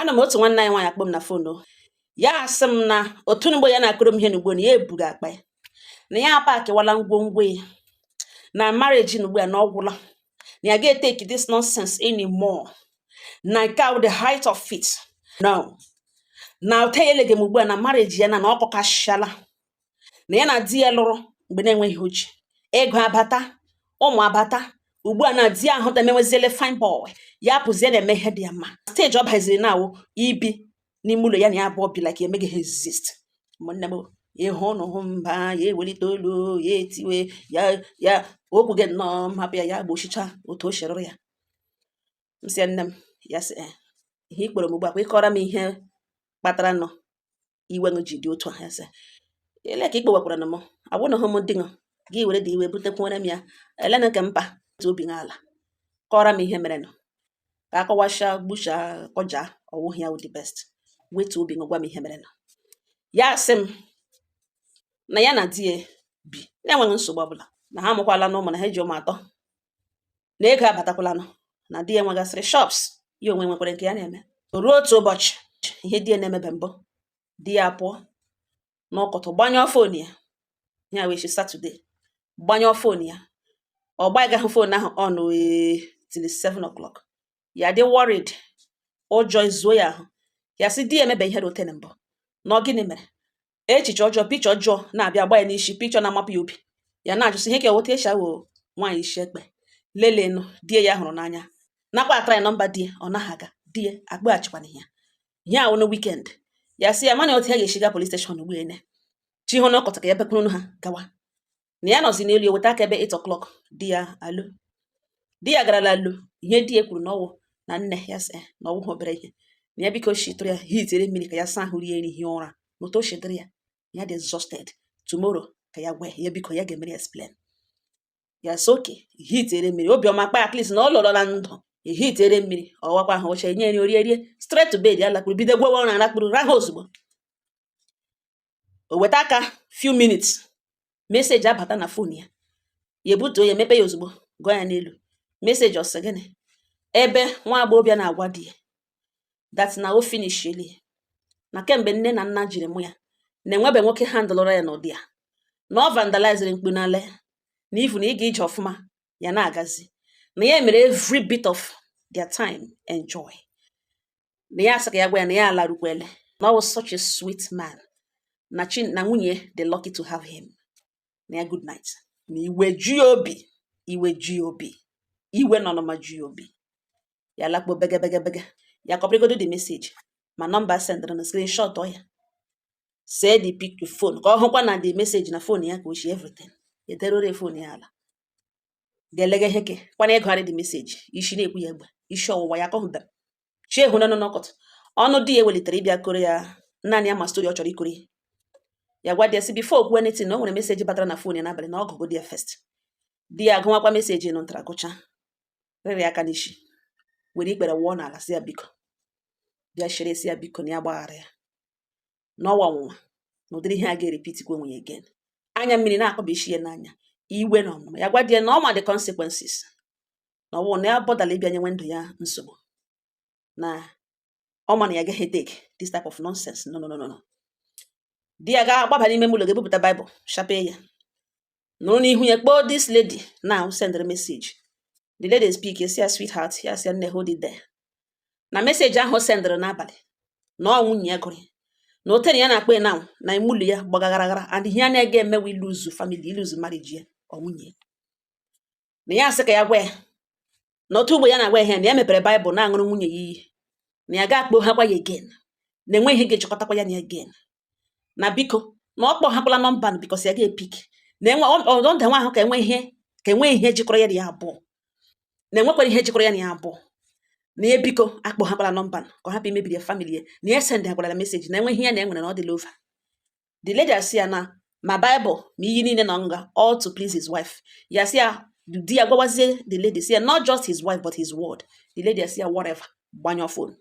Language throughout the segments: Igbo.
Ana m otu nwanne anyị nwaanyị akpọ m na fon o. Ya asị m na otu n'ugbo ya na-akụrụ m ihe n'ugbo na ya ebuga akpa ya. Na ya apakịwala ngwongwo ya. Na marriage n'ugbo ya na ọ gwụla. Na ya ga-etake this nonsense anymore. Na nke a the height of it. No. Na o tegheleghị m ugbu a na marriage ya na ọ kọkasịala. Na ya na di ya lụrụ mgbe na-enweghị uche. Ego abata, ụmụ abata. Ugbu a na di ahụ meweziele fine boy. Ya pụzie na-eme ihe dị ya mma. Stage ọ baziri na awụ ibi n'ime ụlọ ya na ya abụọ bi like emeghị exist. Ụmụnne m ịhụ ụnụ hụ mba ya ewelite olu ya etiwe ya okwu gị nnọọ mhapụ ya gbochicha otu o sherụrụ ya. M sị nne m ya sị ihe ikpere m ugbu a kwa ịkọrọ m ihe kpatara nọ iwe m ji dị otu a. Ya sị ele ka ikpe wekwara na m agwụ na hụ m dị gị were dị iwe butekwuere m ya elena nke mpa obi n'ala kọrọ m ihe mere nọ ka akọwasha gbusha kọja ọwụghị ya the best wetu obi gwa m ihe mere nọ. Ya sị m na ya na di bi na-enweghị nsogbu ọbụla na ha amụkwala n'ụmụ na ha ji ụmụ atọ na ego abatakwala nọ na di ya nwegasịrị shops ya onwe nwekwara nke ya na-eme. Ruo otu ụbọchị ihe di ya na-emebe mbụ di ya pụọ n'ụkọtụ gbanyụọ fon ya ya wee chi Saturday gbanyụọ fon ya ọ gbaghị fon ahụ on till 7 o'clock. Ya dị worried ụjọ izuo ya ahụ. Ya sị di ya emebe ihe rote na mbụ na ọ gịnị mere echiche ọjọọ picha ọjọọ na-abịa gba ya n'isi picha na-amapụ ya obi. Ya na-ajụsị ihe ka eweta esi awụ nwaanyị isi ekpe lelenụ di ya hụrụ n'anya nakwa atara ya nọmba di ya ọ naghị aga di ya akpaghachikwana ya ihe ahụ na weekend. Ya sị ya mana otu ya ga-esiga police station ugbu ene chi hụ na ọkọta ka ya bekwuru ha gawa na ya nọzi n'elu eweta aka ebe 8 o'clock di ya alụ. Di ya garala alụ ihe di ya kwuru na ọwụ na nne ya sị na ọwụ ha obere ihe na ya biko shitụrụ ya hitere mmiri ka ya saa ahụ rie ihe ụra n'otu o shitụrụ ya ya dị exhausted tomorrow ka ya gwa ya biko ya ga-emere explain. Ya sị oke hitere mmiri obiọma kpa at least na ọ lọrọ na ndụ ehitere mmiri ọwakwa ahụ oche nye orie straight to bed ya lakpuru bido gwawa ọrụ alakpuru raha ozugbo. O weta aka few minutes meseji abata na fon ya ya ebutuo ya emepe ya ozugbo gụọ ya n'elu meseji ọsị gịnị ebe nwa agbọghọbịa na-agwa di ya that na o finishili na kemgbe nne na nna jiri mụ ya na-enwebe nwoke handụlụra ya n'ụdị ya na ọ vandaliziri mkpu n'ala ya na ivu na ịga ije ọfụma ya na-agazi na ya mere every bit of their time enjoy. Na ya asị ka ya gwa ya na ya alarukwele na ọ was such a sweet man na chi na nwunye dị lucky to have him. Na ya good night. Na iwe ju ya obi iwe nọ n'ọma ju ya obi. Ya lakpo bege ya kọpịrịgodo the message ma nọmba sendịrị na screenshot ọ ya see the picture phone ka ọ hụkwa na the message na phone ya ka o shi everything ederore phone ya ala ga-elege heke kwana ịgụgharị the message isi na-ekwu ya egbe isi ọwụwa ya kọhụbe chi ehu nọ n'ọkọt ọnụ di ya welitere ịbịa koro ya naanị ya ma story ọ chọrọ ikori ya gwa di ya si before okwu anything na o nwere message batara na phone ya n'abalị na ọ gụgụ di ya first. Di ya agụnwakwa message nọ ntara gụcha rịrị aka n'isi were ikpere wụọ n'ala si ya biko bịa shere si ya biko na ya gbaghara ya n'ọwa ọnwụnwa na ụdịrị ihe a ga-erepitikwa onwe ya again. Anya mmiri na-akọba isi ya n'anya iwe na ọnụma ya gwa di ya na ọma the consequences na ọwụ na ya bọdala ịbịa nyenwe ndụ ya nsogbu na ọma na ya gaghị take this type of nonsense no. Di ya ga-agbaba n'ime ụlọ ga-ebupụta Bible shape ya nụrụ n'ihu ya kpọọ this lady now send a message. The lady speak ya si ya sweetheart ya si ya nne hold it there na message ahụ sendịrị n'abalị na ọ nwunye ya gụrụ na otere ya na-akpọ na na imulu ya gbagagara and ihe a na-ege emewe iluzu family iluzu marriage ya ọ nwunye na ya sị ka ya gwa ya na otu ugbo ya na-agwa ihe na ya mepere Bible na-aṅụrụ nwunye ya iyi na ya ga-akpọ hakwa ya again na enwe ihe ga-ejikọtakwa ya na again na biko na ọ kpọhakwala nọmba because ya ga-epik na enwe ọdọnda nwa ahụ ka enwe ihe jikọrọ ya na ya abụọ na enwekwara ihe jikọrọ ya na ya abụọ na ya biko akpọhakwala nọmba ka ọ hapụ imebiri ya family ya na ya send hakwara message na enwe ihe ya na enwere na ọ dịla over. The lady asị ya na ma Bible ma iyi niile na nga all to please his wife. Ya sị ya di ya gwawazie the lady sị ya not just his wife but his word. The lady asị ya whatever gbanyụọ phone.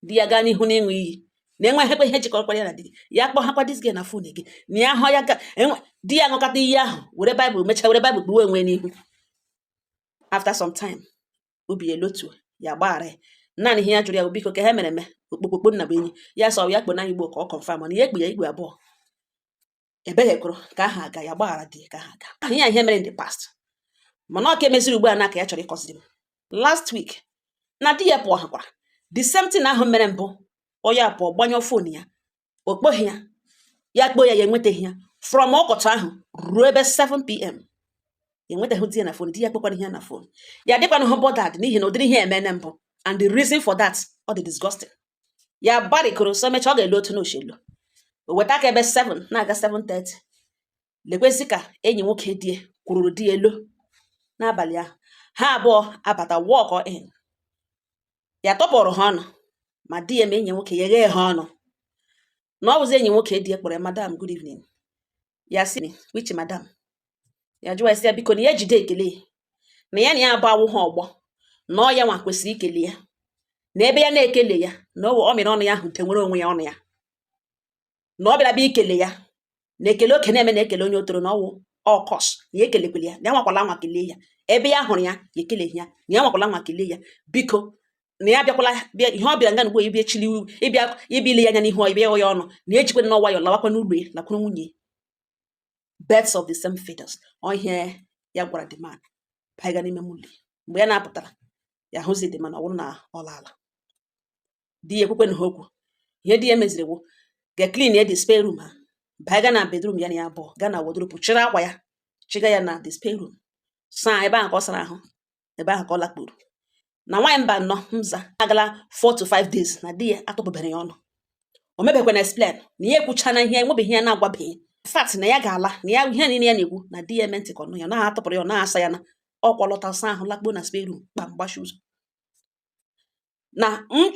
Di ya gaa n'ihu na-enwe iyi na enwe ihe jikọrọ ya na di ya kpọhakwa dis girl na phone gị na ya hụ ya di ya ṅụkọta iyi ahụ were Bible mechaa were Bible kpuwe onwe n'ihu. After some time obi elotu ya gbaghara naanị ihe ya jụrụ ya bụ biko ka ha mere eme okpokpokpo nna bụ enyi ya sọ ya kpo na Igbo ka ọ confirm mana ya ekpe ya igwe abụọ ebeghekụrụ ka aha aga ya gbaghara dị ka ha aga ahụ ya ihe mere in the past mana ọ ka emeziri ugbu a na ka ya chọrọ ịkọziri m last week na di ya pụọ hakwara the same thing ahụ mere mbụ onye apụọ gbanyụọ fon ya o kpọghị ya kpọọ ya enwetaghị ya from ọkọchị ahụ ruo ebe 7pm enwetaghị di ya na fon di ya kpọkwara ihe ya na fon ya dịkwana hụ bothered n'ihi na ụdịrị ihe emene mbụ and the reason for that ọ dị disgusting ya barikoro so mechaa ọ ga-ele otu n'oshelu o weta aka ebe 7 na-aga 7:30 lekwezi ka enyi nwoke die kwururu di elu n'abalị ahụ ha abụọ abata walk in ya tọpụrụ ha ọnụ ma di ya ma enyi nwoke ya ghee ha ọnụ na ọ bụzi enyi nwoke di kpọrọ madam good evening ya sị which madam ya jụwa isi ya biko na ya jide ekele na ya abụ awụ ha ọgbọ na ọ ya nwa kwesịrị ikele ya na ebe ya na-ekele ya na ọ mịrị ọnụ ya ahụ tenwere onwe ya ọnụ ya na ọ bịara bịa ikele ya na ekele oke na-eme na ekele onye otoro na ọwụ ọkọs na ya ekelekwele ya na ya nwakwala nwa kelee ya ebe ya hụrụ ya ya ekeleghị ya na ya nwakwala nwa kelee ya biko na ya bịakwala bịa ihe ọ bịara nga n'ugbo ibia chili ịbịa ile ya anya n'ihu ibia ya ọnụ na ejikwe na ọwa ya lawakwa n'ụlọ ya lakwuru nwunye birds of the same feathers ihe ya gwara the man paiga n'ime mụli mgbe ya na-apụtara ya hụzi the man ọ bụrụ na ọ laala di ya ekwekwe na ha okwu ihe di ya meziri wụ ga clean ya the spare room ha baiga na bedroom ya na ya abụọ gaa na wardrobe chịrị akwa ya chịga ya na the spare room saa ebe ahụ ka ọ sara ahụ ebe ahụ ka ọ lakpuru na nwaanyị mba nọ mza agala 4 to 5 days na di ya atụpụbere ya ọnụ o mebekwa na explain na ya ekwuchana ihe enwebeghị ya na-agwabeghị fact na ya ga-ala na ya ihe niile ya na-ekwu na di ya eme ntị ka ọnụ ya na atụpụrụ ya ọ na-asa ya na ọkwa lọta sa ahụ lakpuo na spare room kpa mgbashi ụzọ na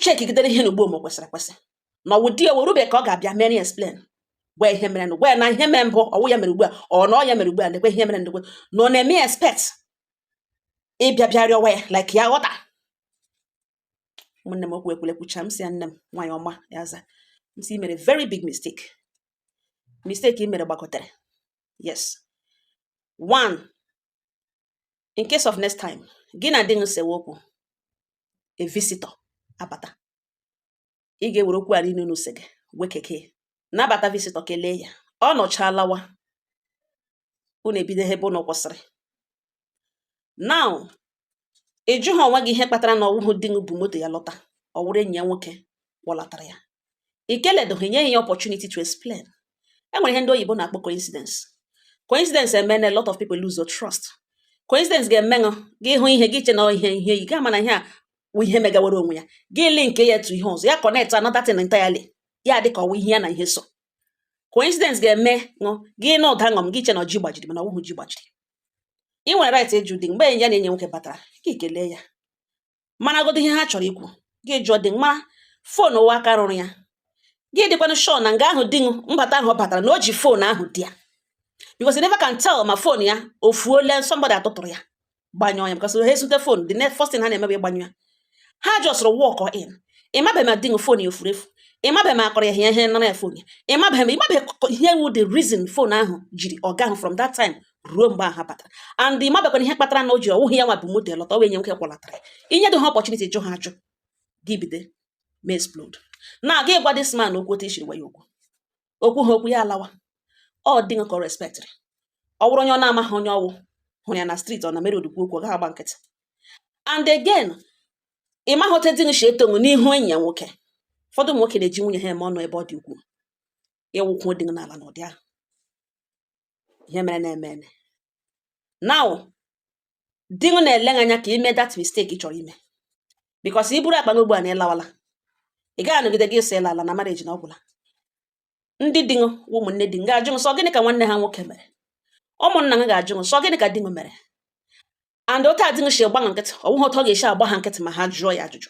chekigidere ihe n'ugbo ma kwesịrị ekwesị na ọwụ di ya werube ka ọ ga-abịa mere explain gwa ihe mere na gwa na ihe mere mbụ ọwụ ya mere ugbu a ọ na ọ ya mere ugbu a na-ekwe ihe mere ndekwe na ọ na-eme expect ịbịa bịarịọ wa ya like ya ghọta ụmụnne m okwu ekwulekwucha m si ya nne m nwaanyị ọma ya za m si mere very big mistake ị mere gbakọtara yes one in case of next time gị na di sewe okwu a visitor abata ị ga-ewere okwu a niile n'use gị wekeke nabata visitor kelee ya ọ nọchalawa unu ebido ebe unu kwụsịrị now ị jụghị onwe gị ihe kpatara na ọwụhụ di bụ moto ya lọta ọ wụrụ enyi ya nwoke kpọlatara ya ikeledoghị nye ya opportunity to explain enwere ihe ndị oyibo na-akpọ coincidence eme na a lot of people lose their trust coincidence ga-eme gị hụ ihe gị che na ihe yi ga mana ihe a wụ ihe megawara onwe ya gị link ya to ihe ọzọ ya connect another thing entirely ya dị ka ọwụ ihe ya na ihe so coincidence ga-eme gị na ụda ṅọm gị che na ji gbajiri mana ọwụhụ ji gbajiri ị nwere right ịjụ dị mgbe ya na enye nwoke batara gị kelee ya maragodo ihe ha chọrọ ikwu gị jụọ dị mara fon ụwa aka rụrụ ya gị dịkwana sure na nga ahụ dị mbata ahụ ọ batara na o ji fon ahụ dị ya because you never can tell ma fon ya ofuole somebody atụtụrụ ya gbanyụọ ya because ha esute fon the next first thing ha na-emebe gbanyụ ya ha jọsụrụ walk in ịmabeghị ma dị fon ya ofuru efu ịmabeghị ma akọrọ ya ihe nara ya fon ya ịmabeghị ihe wu the reason fon ahụ jiri ọga ahụ from that time ruo mgbe ahụ batara and ịmabekwana ihe kpatara na o ji ọwụghị ya nwa bụ moto ya lọta onye nwoke kwọlatara ya inye dị ha opportunity jụ ha ajụ gị bido ma explode na gị gwa this man okwu otu ishiri gwa ya okwu ha okwu ya alawa ọ dị nkọ respectịrị ọ bụrụ onye ọ na-amaghị onye ọwụ hụrụ ya na street ọ na mere odukwu okwu ọ gaghị agba nkịtị and again ịmaghị otu dị nshi etonwu n'ihu enyi ya nwoke ụfọdụ ụmụ nwoke na-eji nwunye ha eme ọnụ ebe ọ dị ukwuu ịwụkwụ dị n'ala na ụdị ahụ ihe mere na-eme now di na-ele anya ka ime that mistake ị chọrọ ime because i buru akpa n'ogbu a na ịlawala ị gaghị anọgide gị esi ala na marriage na ọgwụla ndị di ụmụnne di ga-ajụ nsọ gịnị ka nwanne ha nwoke mere ụmụnna ha ga-ajụ nsọ gịnị ka di mere and otu adị shi gba nkịtị ọwụghị otu ọ ga-esi agba ha nkịtị ma ha jụọ ya ajụjụ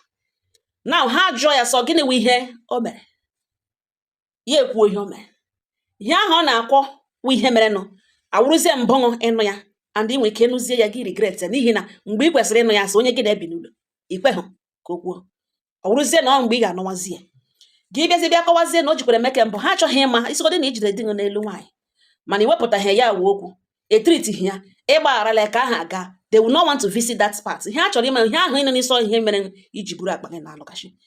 now ha jụọ ya sọ gịnị wụ ihe o mere ya ekwuo ihe o mere ihe ahụ ọ na-akwọ wụ ihe mere nụ awụrụzie mbọṅụ ịnụ ya and ị nwere ike ịnụzie ya gị regret ya n'ihi na mgbe ị kwesịrị ịnụ ya sị onye gị na-ebi n'ụlọ ikweghụ ka o kwuo ọ wụrụzie na ọ mgbe ị ga-anọwazie gị bịazi bịa kọwazie na o jikwara emeke mbụ ha achọghị ịma isigodị na ijide dị n'elu nwaanyị mana ị wepụtaghị ya wụ okwu etritighị ya ịgbagharala ya ka aha aga they will not want to visit that part. Ihe achọrọ ime ihe ahụ ị nọ n'isi ihe mere iji buru akpa gị na-alụgachi.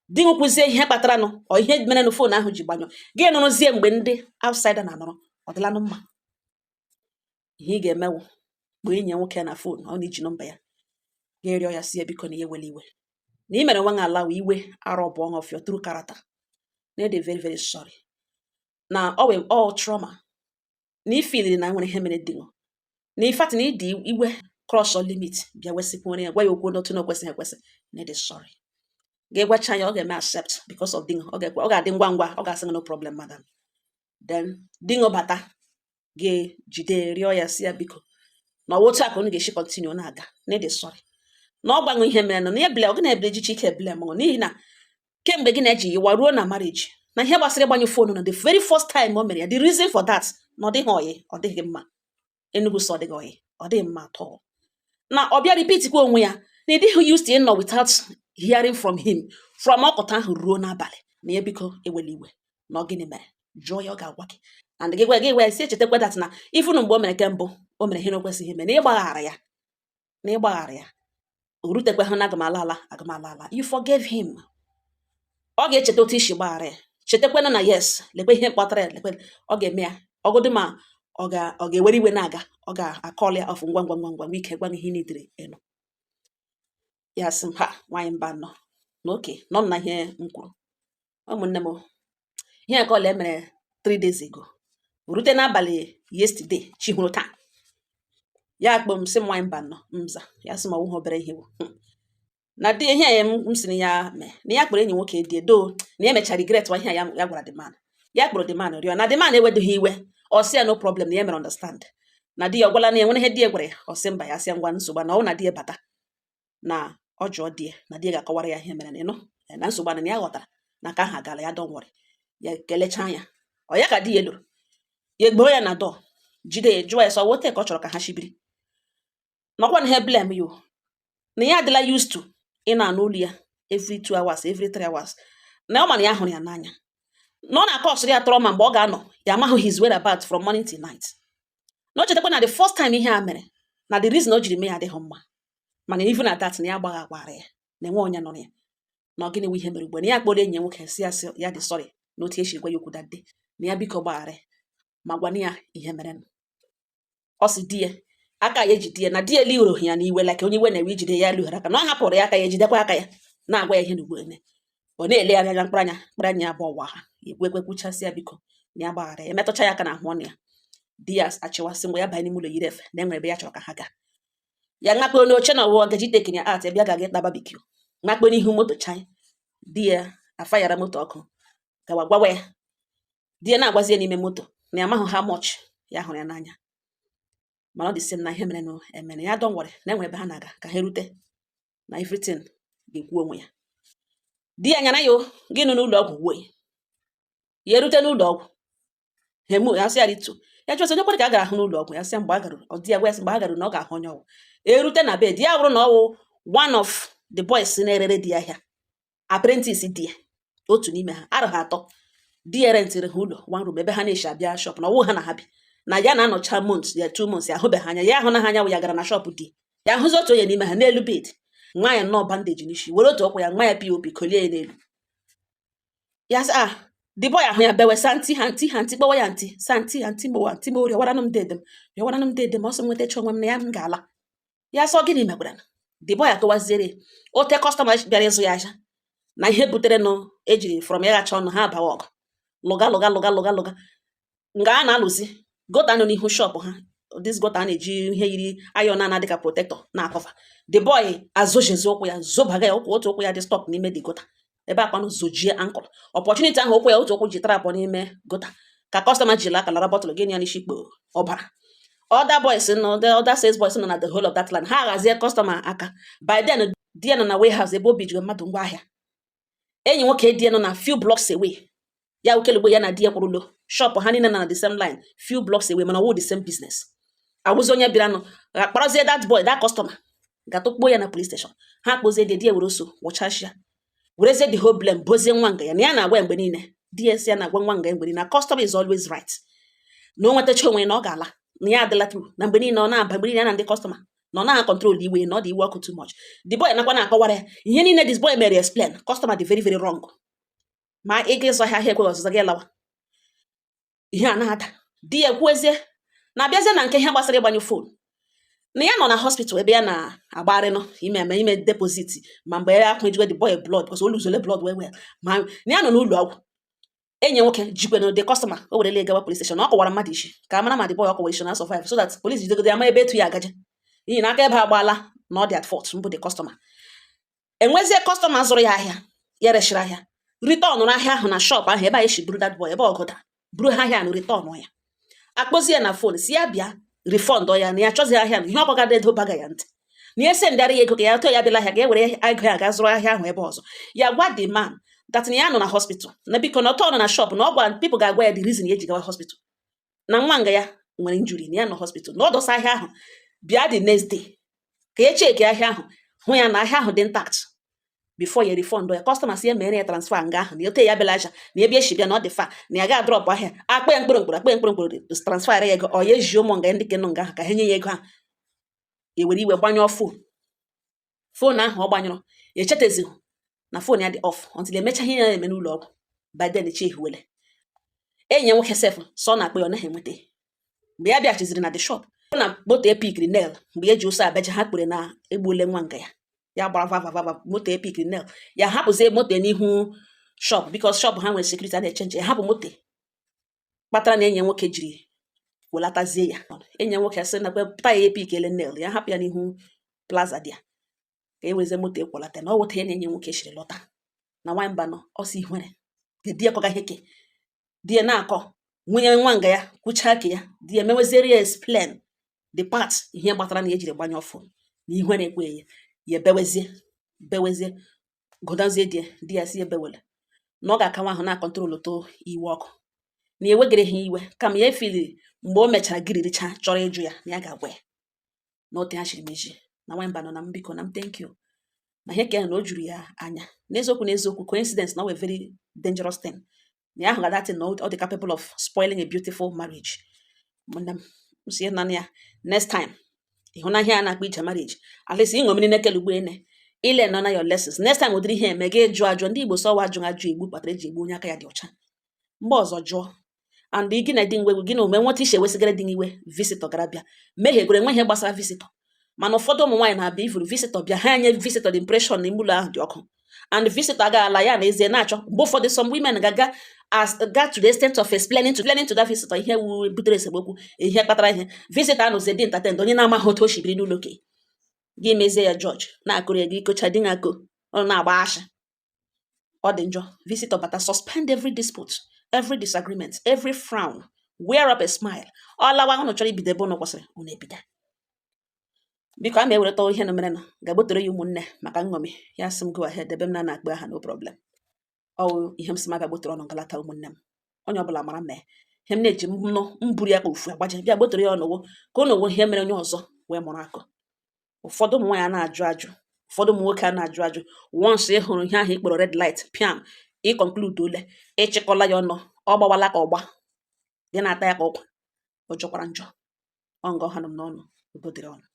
Di nkwụzie ihe kpatara nụ ọ ihe mere na fon ahụ ji gbanyụ. Gị nụrụzie mgbe ndị outsider na-anọrọ ọ dịla mma. Ihe ị ga-emewu mgbe enyi nwoke na fon ọ na-eji nọmba ya ga-erịọ ya si biko na iwele iwe na ị mere nwa ala iwe arọ bụ of your true character. Na dey very very sorry. Na all trauma na ifeel na nwere ihe mere dị nọ. Na in fact na ịdị iwe cross or limit bịa wesịkwuo ya gwa ya okwu n'otu na okwesịghị ekwesị na dey sorry. Ga-egwacha ya ọ ga-eme accept because of dingo ọ ga-adị ngwa ngwa ọ ga-asị no problem madam. Then dingo bata ga-jide rịọ ya si ya biko na otu aka unu ga-eshi continue na-aga na dey sorry. Na ọ gbanwe ihe mere na ebele ọ na-ebele jichi ike ebele ma n'ihi na kemgbe gị na-eji yiwa ruo na marriage na ihe gbasara ịgbanyụ fonu na the very first time o mere ya the reason for that na ọ dịghị oyi ọ dịghị mma. Enugu so ọ dịghị oyi ọ dịghị mma atọ. Na ọ bịa repeat kwa onwe ya na ịdịghị used to ịnọ without hearing from him from ọkụta ahụ ruo n'abalị na ya biko ewele iwe na ọ gịnị mere jụọ ya ọ ga-agwa gị and gị gwa si echetakwa that na ifunu mgbe o mere nke mbụ o mere ihe na okwesịghị ime na ịgbaghara ya o rutekwa hụ na agamala you forgave him. Ọ ga-echeta otu isi gbaghara ya chetakwana na yes lekwe ihe kpatara ya lekwe ọ ga-eme ya ọgụdụ ma ọ ga-ewere iwe na-aga ọ ga-akọl ya ọfụ ngwa ike gwa ihe niile enu ya sị ha nwaanyị mba nọ n'oke nọ na ihe m kwuru ụmụnne m ihe akọla emere 3 days ago rute n'abalị yesterday chi hụrụ taa ya akpọ m sị m nwaanyị mba nọ mza ya sị ma ọwụghị obere ihe na dị ihe ya m sịrị ya mee na ya kpọrọ enyi nwoke dị edo na ya mechara regret wa ihe ya gwara the man ya kpọrọ the man rịọ na the man ewedoghị iwe ọ sị ya no problem na ya mere understand na di ya ọgwala na ya nwere ihe di ya gwara ọ sị mba ya sị ngwa nsogbu na ọ na di ya bata na ọ jụọ di ya na di ya ga-akọwara ya ihe mere na ịnụ na nsogbu na ya ghọtara na ka ha gala ya don't worry ya kelechaa ya ọ ya ka di ya lụrụ ya egboo ya na dọ jide ya jụọ ya sọ wote ka ọ chọrọ ka ha shibiri n'ọkwa na ha blame you na ya adịla used to ị na-anụ olu ya every 2 hours every 3 hours na ọ mana ya hụrụ ya n'anya na ọ na-akọ ọsịrị ya tọrọ ma mgbe ọ ga-anọ ya amaghị his whereabouts from morning till night na o chetakwa na the first time ihe a mere na the reason o jiri mee ya adịghị mma mana even at that na ya agbaghị agbara ya na enwe onye nọ ya na ọ gịnị nwe ihe mere ugbo na ya kpọrọ enyi nwoke si ya dị sorry na otu esi gwa ya okwu that day na ya biko gbaghara ma gwana ya ihe mere ọ sị di ya aka ya ejide ya na di ya lighoro ya n'iwe like onye iwe na-ewe ijide ya lughara aka na ọ hapụrụ ya aka ya ejidekwa aka ya na-agwa ya ihe n'ugbo ene ọ na-ele anya mkpụrụ anya abụọ ọwa ha ekwekwuchasị ya biko na ya gbaghara ya metụcha ya aka na ahụ ọnụ ya di ya achịwasị mgbe ya banye n'ime ụlọ yiri efe na enwere ebe ya chọrọ ka ha gaa ya ngakporo n'oche na ọwụwa gaji tekin ya at bịa ga-aga ịkpa barbecue ngakpo n'ihu moto chanya di ya afayara moto ọkụ gawa gwawa ya di ya na-agwazi ya n'ime moto na ya amaghị how much ya hụrụ ya n'anya mana ọ dị sị na ihe mere na emere ya don't worry na enwere ebe ha na-aga ka ha erute na everything ga-ekwu onwe ya di ya nyara ya gị nụ n'ụlọ ọgwụ wuo ya erute n'ụlọ ọgwụ hemu ya sị ya rito ya jụọ onye kwere ka a gara ahụ n'ụlọ ọgwụ ya sị mgbe a garụ ọ dị ya gwa ya sị mgbe a garụ na ọ ga-ahụ onye ọgwụ erute na bed ya bụrụ na ọ wụ one of the boys na-erere di ahịa apprentice di ya otu n'ime ha arụ ha atọ di ya rentịrị ha ụlọ one room ebe ha na-eshi abịa shop na ọwụ ha na ha bi na ya na-anọcha months ya 2 months ya ahụbeghị anya ya ahụ na ha anya wụ ya gara na shop di ya ahụzi otu onye n'ime ha n'elu bed nwa ya nnọọ bandage n'isi were otu ọkwa ya nwa ya pop kolie ya n'elu ya sị the boy ahụ ya bewe santi kpọwa ya ntị santi mori ọwara m dedem ọsọ nweta chọ onwe m na ya m ga-ala ya sọ gịnị mekwara the boy akọwaziere ote kọstọma bịara ịzụ ya aja na ihe butere nụ ejiri from ya gacha ọnụ ha abawa ọgụ lụga nga a na-alụzi gota nọ n'ihu shop ha this gota a na-eji ihe yiri ayọn na dịka protector na-akọva the boy azụjezi ụkwụ ya zobaga ya otu ụkwụ ya dị stop n'ime the gota ebe akwanụ zojie ankle opportunity ahụ ụkwụ ya otu ụkwụ ji trapụ n'ime gota ka kọstọma jiri aka lara bọtụlụ gị ya n'isi ikpo ọbara other boys nọ other sales boys nọ na the whole of that land ha ghazie kọstọma aka by then di ya nọ na warehouse ebe obi jiri mmadụ ngwa ahịa enyi nwoke di ya nọ na few blocks away ya ukelugbo ya na di ya kwụrụlo shop ha niile na the same line few blocks away mana ọwụ the same business awụzi onye bịara nọ kparazie that boy that customer ga-atụkpo ya na police station ha kpozie di ya were oso wụchashia werezie the whole blame bozie nwa nga ya na ya na-agwa mgbe niile ds ya na-agwa nwa nga mgbe niile na customer is always right na o nwetacha onwe na ọ ga-ala na ya adịla tru na mgbe niile ọ na-aba mgbe niile ya na ndị customer no na control iwe no the work too much. The boy nakwa na akọwara ya ihe niile this boy mere explain customer dị very very wrong ma ị ga-ịzọ ahịa ekwe ọzụzọ gị lawa ihe a na-ada di ya kwuezie na abịazie na nke ihe gbasara ịgbanyụ phone na ya nọ na hospital ebe ya na-agbagharị nọ ime deposit ma mgbe ya akụ ejiwe the boy blood because o luzole blood well ma na ya nọ n'ụlọ ọgwụ enyi nwoke jikwe the customer o werele gawa police station ọ kọwara mmadụ isi ka amara ma the boy ọkọwa isi na survive so that police jidegode ya ma ebe etu ya agaje n'ihi na aka ebe agbaala na ọ dị at fault mbụ the customer enwezie customer zụrụ ya ahịa ya reshiri ahịa return n'ahịa ahụ na shop ahụ ebe a eshi buru that boy ebe ọgọda buru ahịa na return ya akpọzie na phone si ya bịa refund ya na ya chọzi ahịa na ihe ọkọgada edobaga ya ntị na ese ndara ya ego ka ya too ya bịala ahịa ga-ewere ego ya ga zụrụ ahịa ahụ ebe ọzọ ya gwa the man that na ya nọ na hospital na biko na ọtọ nọ na shop na ọ gwa people ga-agwa ya the reason ya eji gawa hospital na nwa nga ya nwere injury na ya nọ hospital na ọ dọsa ahịa ahụ bịa the next day ka ya cheki ahịa ahụ hụ ya na ahịa ahụ dị intact before ya refund ya customer si ya mere ya transfer nga ahụ na ote ya bịala aja na ebe eshi bịa na ọ dị fa na ya ga drop ahịa akpa ya mkpụrụ transfer ya ego ọ ya eji ụmụ nga ndị kenụ nga ahụ ka ha nye ya ego ahụ ewere iwe gbanyụọ phone ahụ ọ gbanyụrụ echetezighi na phone ya dị off until emecha ihe ya na-eme n'ụlọ ọgwụ by then eche ehiwele enyi ya nwoke sef so na akpa ya ọ naghị enweta mgbe ya bịachiziri na the shop na moto epikri nail mgbe eji ụsọ abaja ha kpere na egbuole nwa nga ya gbara vavavava moto epikri nail ya hapụzie moto n'ihu shop because shop ha nwere security a na-echenji ya hapụ moto kpatara na enyi ya nwoke jiri welatazie ya enyi ya nwoke sị na pụta ya epikele nail ya hapụ ya n'ihu plaza dị ya ka e wezie moto ekwolata na ọ wụta ya na enyi nwoke shiri lọta na nwamba nọ ọsọ ihwere di ya kọgaghị eke di ya na-akọ nwunye nwa nga ya kwụchaa ka ya di ya meweziere ya explain the part ihe gbatara na ejiri gbanye ọfụ na ihwere ekwe ya bewezie godazie di ya si ebewele na ọ ga-aka nwa ahụ na-akọntrol to iwe ọkụ na ewegere ha iwe kama ya efili mgbe o mechara giriricha chọrọ ịjụ ya na ya ga-agwa ya na ote ha chiri meji na nwamba nọ na mbiko na m thank you na ihe ka na o juru ya anya n'eziokwu coincidence na ọ were very dangerous thing na ya ahụ ga na ọ dị capable of spoiling a beautiful marriage m si na ya next time ịhụnahịa a na-akpa ije marriage at least ịṅomiri nekele ugbo ene ile nọ na your lessons next time ụdịrị ihe eme ga ajụ ndị Igbo sọwa ajụ igbu kpatara eji egbu onye aka ya dị ọcha mgbe ọzọ jụọ and gị na dị nwe gị na ome nweta ishe wesịgara dị n'iwe visitor gara bịa mehiegoro enwe ihe gbasara visitor mana ụfọdụ ụmụ nwaanyị na-abịa ifuru visitor bịa ha nye visitor the impression na ime ụlọ ahụ dị ọkụ and visitor agaala ya na ezie na-achọ mgbe ụfọdụ some women ga to the extent of explaining to that visitor ihe butere esemokwu ihe kpatara ihe visitor anụzie dị entertained onye na-amaghị otu o si biri n'ụlọ okenye gị mezie ya George na-akụrụ ya gị kocha dị na-akụ ọ na-agba ashị ọ dị njọ visitor bata suspend every dispute every disagreement every frown wear up a smile ọ lawa ụnụ chọrọ ibido ebe ụnụ kwụsịrị ụnụ ebido biko a ma-ewereta ihe na mere na ga-agbotere ya ụmụnne maka nṅomi ya sị m go ahead ebe m na-akpa aha no problem ọwụ ihe m sị m ga-agbotere ọnụ ngalata ụmụnne m onye ọbụla mara mee ihe m na-eji mburu ya ka ofu agbaje bịa gbotere ya ọnụwo ka ọ nọwo ihe mere onye ọzọ wee mụrụ akụ ụfọdụ ụmụ nwaanyị na-ajụ ụfọdụ ụmụ nwoke a na-ajụ once ị hụrụ ihe ahụ ikpọrọ red light piam ịkonklude ole ịchịkọla ya ọnụ ọ gbawala ka ọgba gị na-ata ya ka ọkwa ọ jọkwara njọ ọ nga ọha nọ m n'ọnụ udo dịrị ọnụ